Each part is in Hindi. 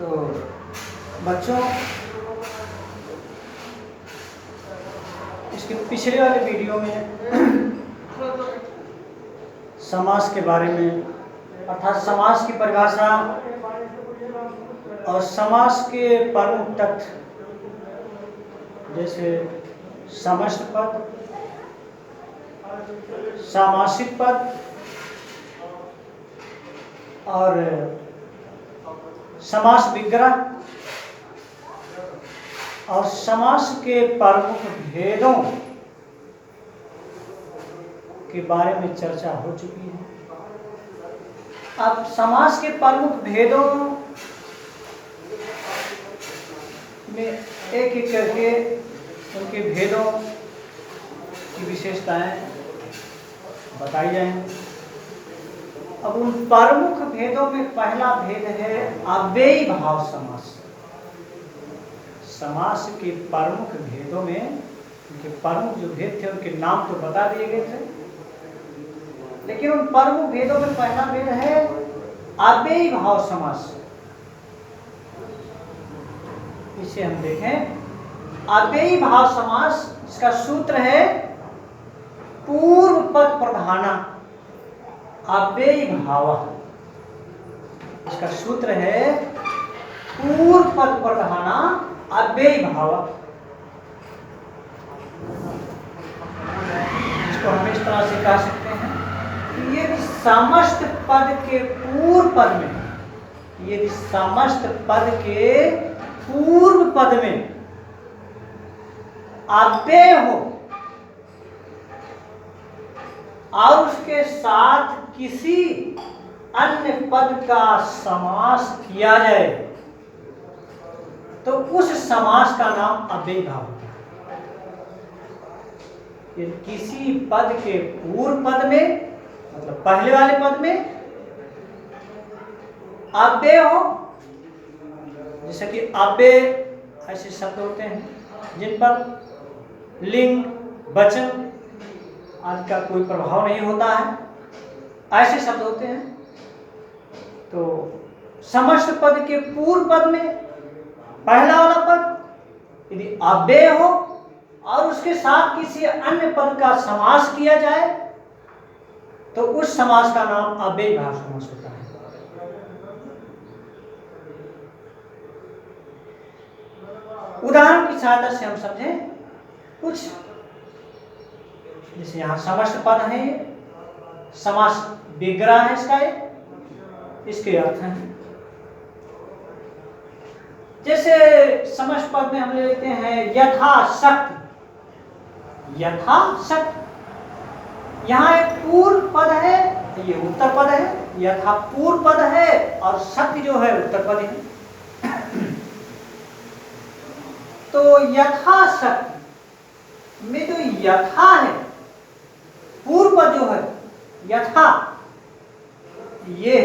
तो बच्चों, इसके पिछले वाले वीडियो में समास के बारे में, अर्थात समास की परिभाषा और समास के प्रमुख तथ्य जैसे समस्त पद, सामासिक पद और समास विग्रह और समास के प्रमुख भेदों के बारे में चर्चा हो चुकी है। अब समास के प्रमुख भेदों में एक एक करके उनके भेदों की विशेषताएं बताई जाएंगी। अब उन प्रमुख भेदों में पहला भेद है अव्ययी भाव समास। समास के प्रमुख भेदों में उनके प्रमुख जो भेद थे उनके नाम तो बता दिए गए थे, लेकिन उन प्रमुख भेदों में पहला भेद है अव्ययी भाव समास। इसे हम देखें। अव्ययी भाव समास, इसका सूत्र है पूर्व पद प्रधाना अव्ययी भाव। इसका सूत्र है पूर्व पद प्रधाना अव्ययी भाव। इसको हम इस तरह से कह सकते हैं कि यदि समस्त पद के पूर्व पद में, यदि समस्त पद के पूर्व पद में अव्यय हो और उसके साथ किसी अन्य पद का समास किया जाए तो उस समास का नाम अव्ययी भाव होता है। यदि किसी पद के पूर्व पद में, मतलब पहले वाले पद में अव्यय हो, जैसे कि अव्यय ऐसे शब्द होते हैं जिन पर लिंग, वचन आदि का कोई प्रभाव नहीं होता है, ऐसे शब्द होते हैं। तो समस्त पद के पूर्व पद में पहला वाला पद यदि अव्यय हो और उसके साथ किसी अन्य पद का समास किया जाए तो उस समास का नाम अव्ययी भाव समास होता है। उदाहरण की सहायता से हम समझें कुछ। जैसे यहाँ समस्त पद है, ये समास विग्रह है इसका, इसके अर्थ हैं। जैसे समस्त पद में हम लेते हैं यथाशक्ति। यथाशक्ति, यहाँ एक पूर्व पद है, ये उत्तर पद है, यथा पूर्व पद है और शक्ति जो है उत्तर पद है। तो यथाशक्ति में जो यथा है, पूर्व पद जो है यथा, ये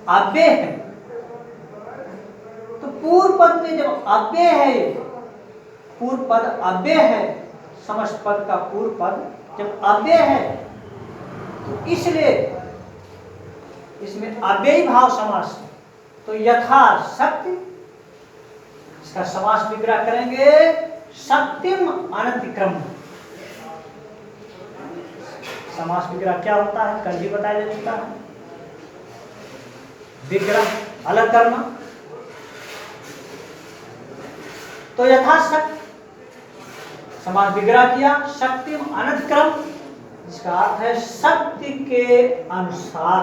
अव्यय है। तो पूर्व पद में जब अव्यय है, पूर्व पद अव्यय है, समस्त पद का पूर्व पद जब अव्यय है तो इसलिए इसमें अव्ययी भाव समास। तो यथाशक्ति, इसका समास विग्रह करेंगे शक्तिम अनतिक्रम। समास विग्रह क्या होता है कल भी बताया जा चुका है। विग्रह अलग करना। तो यथाशक्ति समास विग्रह किया शक्तिम अनतिक्रम, इसका अर्थ है शक्ति के अनुसार,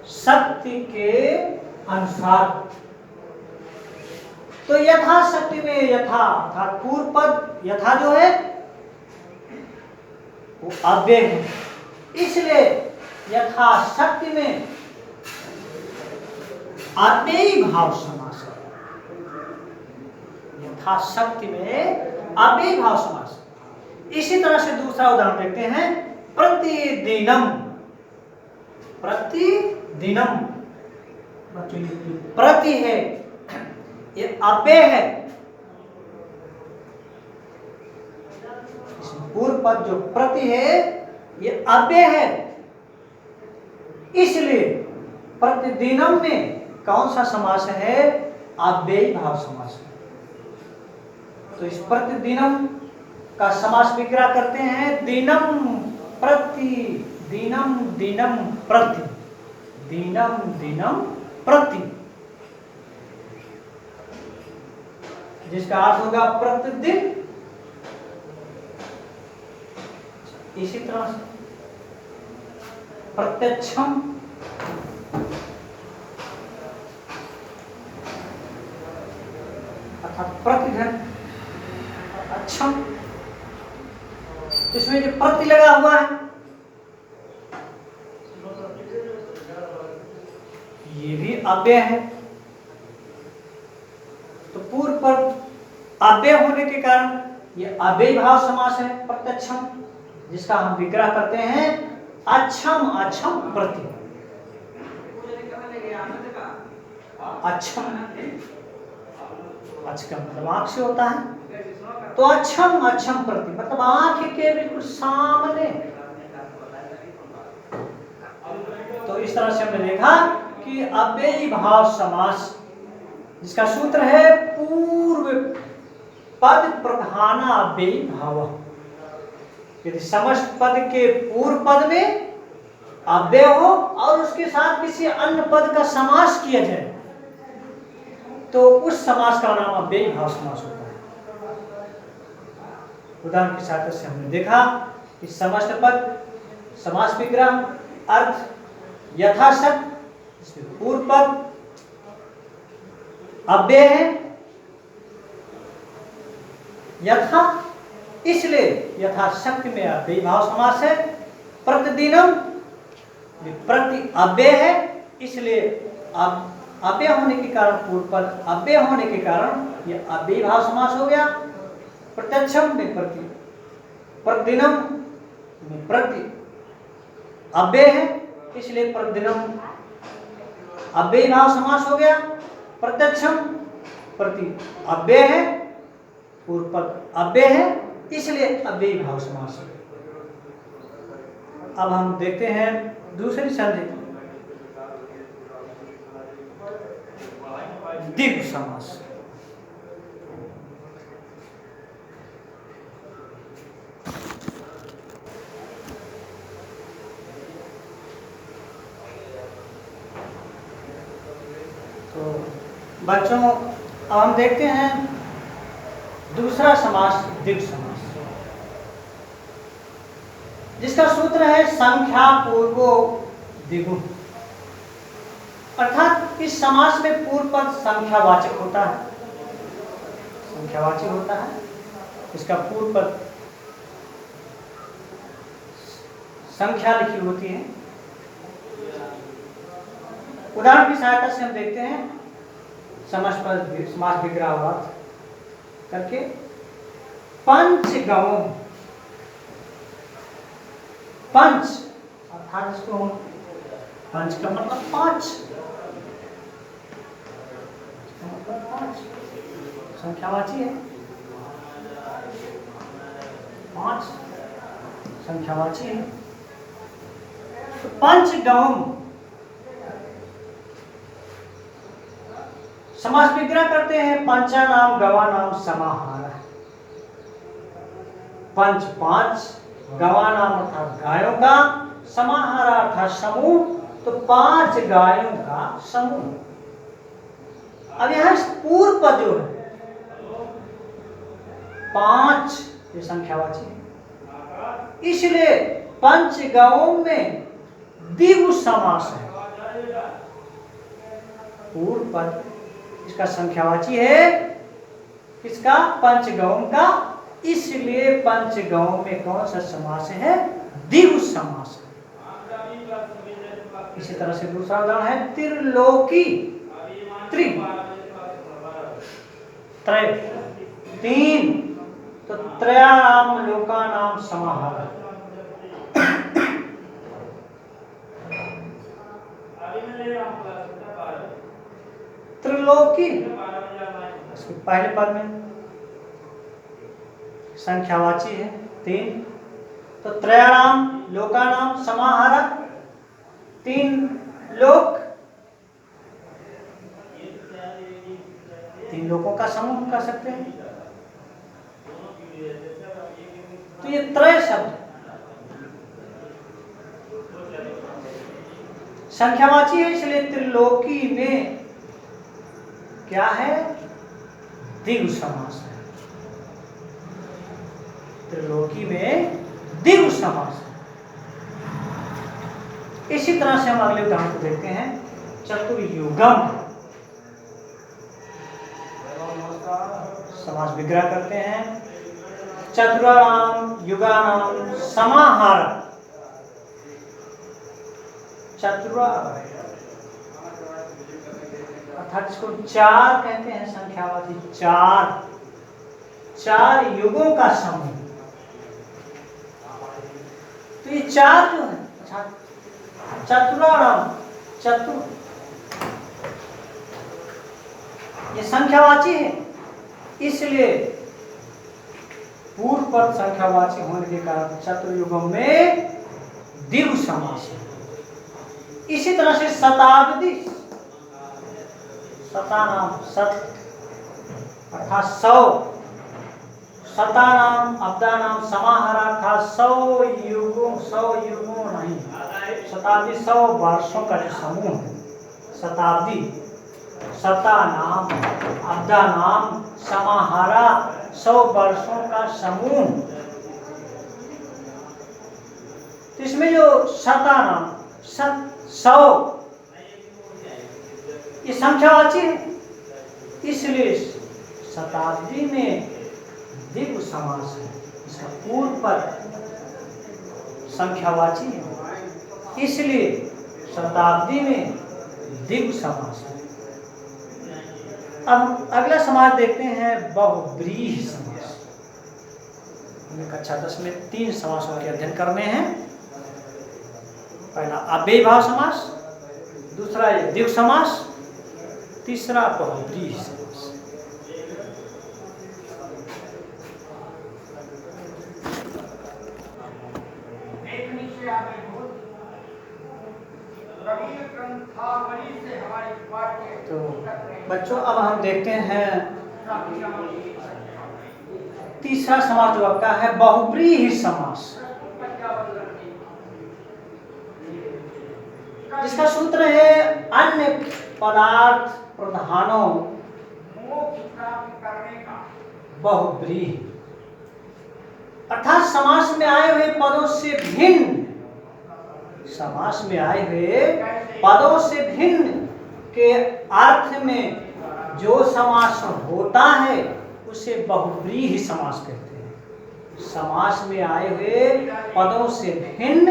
शक्ति के अनुसार। तो यथाशक्ति में यथा अर्थात पूर्व पद यथा जो है वो अव्यय है, इसलिए यथाशक्ति में अव्ययी भाव समास है। यथाशक्ति में अव्ययी भाव समास। इसी तरह से दूसरा उदाहरण देखते हैं प्रतिदिनम। प्रतिदिनम, प्रति है, ये अव्यय है। पूर्व पद जो प्रति है ये अव्यय है, इसलिए प्रतिदिनम में कौन सा समास है? अव्ययी भाव समास है। तो इस प्रतिदिनम का समास विग्रह करते हैं दिनम प्रति, दिनम दिनम प्रति, दिनम दिनम प्रति, जिसका अर्थ होगा प्रतिदिन। इसी तरह से प्रत्यक्षम, अर्थात प्रतिदिन, अच्छम, इसमें जो प्रति लगा हुआ है ये भी अव्यय है। तो पूर्व पर अव्यय होने के कारण ये अव्ययी भाव समास है प्रत्यक्षम, जिसका हम विग्रह करते हैं अच्छम, अच्छम प्रति। अच्छम, अच्छ का मतलब आंख से होता है, तो अच्छम, अच्छम प्रति मतलब आंख के बिल्कुल सामने। तो इस तरह से हमने देखा कि अव्ययी भाव समास, जिसका सूत्र है पूर्व पद प्रधान अव्ययी भाव। यदि समस्त पद के पूर्व पद में अव्यय हो और उसके साथ किसी अन्य पद का समास किया जाए तो उस समास का नाम अव्ययी भाव समास होता है। उदाहरण की सहायता से हमने देखा कि समस्त पद, समास विग्रह, अर्थ, यथासत, इसमें पूर्व पद अव्यय है, यथा इसलिए यथाशक्ति में अव्ययी भाव समास है। प्रतिदिनम प्रति अव्यय है, इसलिए अव्यय होने के कारण पूर्व पद अव्यय होने के कारण यह अव्ययी भाव समास हो गया। प्रत्यक्षम में प्रति, प्रतिदिनम में प्रति अव्यय है, इसलिए प्रतिदिनम अव्ययी भाव समास हो गया। प्रत्यक्षम प्रति अव्यय है, पूर्व पद अव्यय है, इसलिए अव्ययी भाव समास है। अब हम देखते हैं दूसरी संधि, द्विगु समास। तो बच्चों अब हम देखते हैं दूसरा समास, द्विगु समास, जिसका सूत्र है संख्या पूर्वो द्विगु। अर्थात इस समास में पूर्व पद संख्यावाचक होता है, संख्यावाचक होता है। इसका पूर्व पद संख्या लिखी होती है। उदाहरण की सहायता से हम देखते हैं समस्त पद समास विग्रह करके पंचगवों, पंच अर्थात इसको हम पंच का मतलब पांच, संख्यावाची है, पांच संख्यावाची है। तो पंचगवम समास विग्रह करते हैं पंचा नाम गवा नाम समाहार। पंच पांच, गवा नाम अर्थात गायों का, समाहार अर्थात समूह, तो पांच गायों का समूह। अब यहां पूर्व पद जो है पांच, ये संख्यावाची है, इसलिए पंचगवों में द्विगु समास है। पूर्व पद इसका संख्यावाची है, किसका? पंचगवों का, इसलिए पंचगवों में कौन सा समास है? द्विगु समास है। इसी तरह से दूसरा उदाहरण है त्रिलोकी, त्रि त्रय तीन, तो त्रयाणाम लोकानाम समाहार। त्रिलोकी इसके पहले पद में संख्यावाची है तीन, तो त्रयाणाम लोकानाम समाहार, तीन लोक लोगों का समूह हम कह सकते हैं। तो ये त्रय शब्द संख्यावाची है, इसलिए त्रिलोकी में क्या है? द्विगु समास है। त्रिलोकी में द्विगु समास है। इसी तरह से हम अगले उदाहरण को देखते हैं, चतुर्युगम। समास विग्रह करते हैं, चतुराणाम युगानाम समाहार। चतुरा अर्थात इसको चार कहते हैं, संख्यावाची चार युगों का समूह। तो ये चार जो है, चतुराणाम, चतुर ये संख्यावाची है, इसलिए पूर्व पद संख्यावाची होने के कारण चतुर्युगम में द्विगु समास है। इसी तरह से शताब्दी, शतानाम सत अर्थात 100, शतानाम अब्दानाम समाहार अर्थात 100 युगों नहीं, शताब्दी 100 वर्षों का जो समूह है। शताब्दी, शतानाम अब्दानाम समाहारा 100 वर्षों का समूह। तो इसमें जो शतानाम 100 ये संख्यावाची है, इसलिए शताब्दी में द्विगु समास है। इसका पूर्व पद संख्यावाची है, इसलिए शताब्दी में द्विगु समास है। अब अगला समास देखते हैं, बहुव्रीहि समास। हमें कक्षा 10 में 3 समासों के अध्ययन करने हैं। पहला अव्ययी भाव समास, दूसरा द्विगु समास, तीसरा बहुव्रीहि समास। तो बच्चों अब हम देखते हैं तीसरा समास जो आपका है बहुव्रीहि समास, जिसका सूत्र है अन्य पदार्थ प्रधानों बहुव्रीहि। अर्थात समास में आए हुए पदों से भिन्न, समास में आए हुए पदों से भिन्न के अर्थ में जो समास होता है उसे बहुव्रीहि समास कहते हैं। समास में आए हुए पदों से भिन्न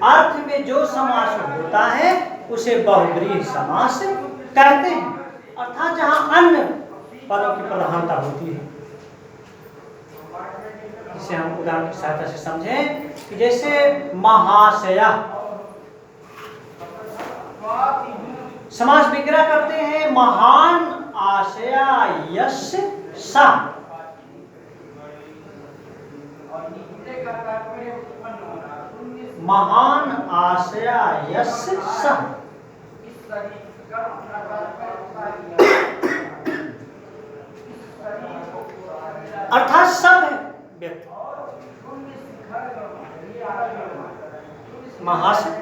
अर्थ में जो समास होता है उसे बहुव्रीहि समास कहते हैं। अर्थात जहां अन्य पदों की प्रधानता होती है। इसे हम उदाहरण की सहायता से समझें कि जैसे महाशया, समास विग्रह करते हैं, महान आशया यस्य सा। महान आशया यस्य सा, अर्थात सब व्यक्ति। महाशय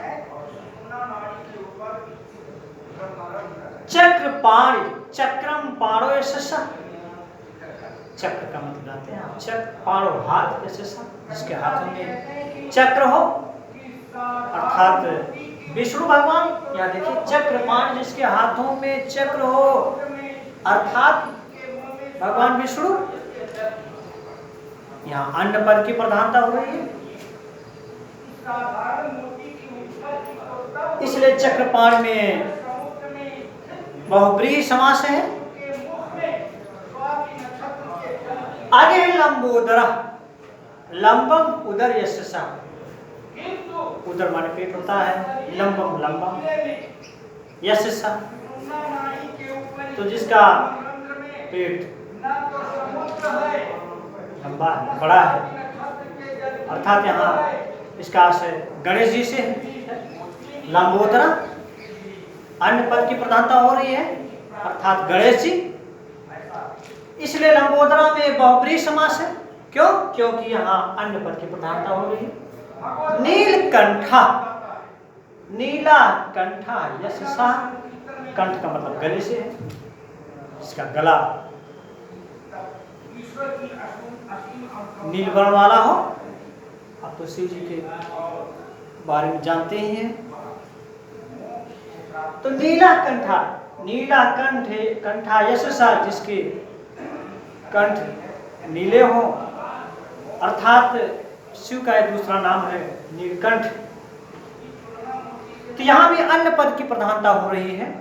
चक्रपाणि, चक्रम पाणो यशसा, चक्र का मतलब आते हैं आप, चक्र पाणो हाथ यशसा, जिसके हाथों में चक्र हो, अर्थात विष्णु भगवान। यहाँ देखिए चक्रपाण, जिसके हाथों में चक्र हो, अर्थात भगवान विष्णु। यहाँ अन्य पद की प्रधानता हो रही है, इसलिए चक्रपाण में बहुव्रीहि समास है। आगे है लंबोदर, लंबम उदर यशसा, उदर माने पेट होता है, लंबम लंबम यशसा, तो जिसका पेट लंबा है, बड़ा है, अर्थात यहाँ इसका आशय गणेश जी से लंबोदरा। अन्य पद की प्रधानता हो रही है, अर्थात गणेश जी। इसलिए लंबोदरा में बहुब्रीहि समास है। क्यों? क्योंकि यहाँ अन्य पद की प्रधानता हो रही है। नीलकंठा, नीला कंठा यशसा, कंठ का मतलब गले से है, इसका गला नील वर्ण वाला हो। आप तो शिव जी के बारे में जानते ही हैं। तो नीला कंठा, नीला कंठ है, कंठा यशसा, जिसके कंठ नीले हो, अर्थात शिव का एक दूसरा नाम है नीलकंठ। तो यहां भी अन्य पद की प्रधानता हो रही है,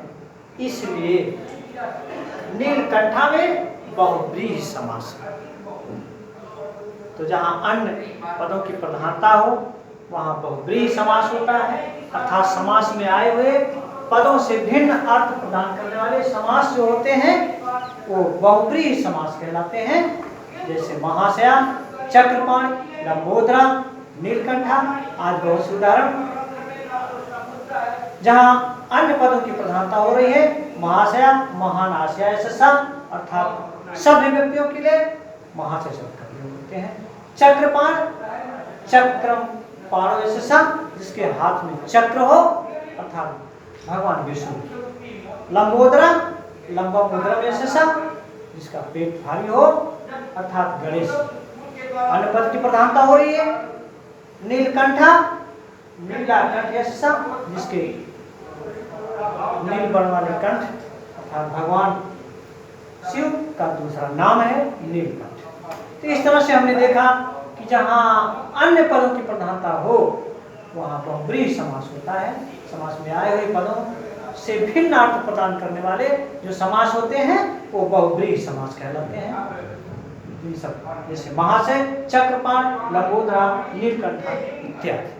इसलिए नीलकंठा में बहुब्रीहि समास है। तो जहां अन्य पदों की प्रधानता हो वहां बहुब्रीहि समास होता है, अर्थात समास में आए हुए पदों से भिन्न अर्थ प्रदान करने वाले समास जो होते हैं वो बहुब्रीहि समास कहलाते हैं। जैसे महाशया, चक्रपाण, लंबोदरा, नीलकंठा आदि बहुत से उदाहरण। जहां अन्य पदों की प्रधानता हो रही है, महाशया, महान आशया यशसा, अर्थात सभ्य व्यक्तियों के लिए महाशय शब्द का प्रयोग होते हैं। चक्रपाण, चक्रम पाणो यशसा, जिसके हाथ में चक्र हो, अर्थात भगवान विष्णु। लंबोदरा, लंबा मुद्रा यशसा, जिसका पेट भारी हो, अर्थात गणेश। अन्य पद की प्रधानता हो रही है। नीलकंठा, नीला कंठ यशसा, जिसके नील वर्ण वाले कंठ, अर्थात भगवान शिव का दूसरा नाम है नीलकंठ। तो इस तरह से हमने देखा कि जहां अन्य पदों की प्रधानता हो वहां बहुब्रीहि समास होता है। समास में आए हुए पदों से भिन्न अर्थ प्रदान करने वाले जो समास होते हैं वो बहुब्रीहि समास कहलाते हैं। इन सब जैसे महाशय, चक्रपाण, लंबोदरा, नीलकंठा इत्यादि।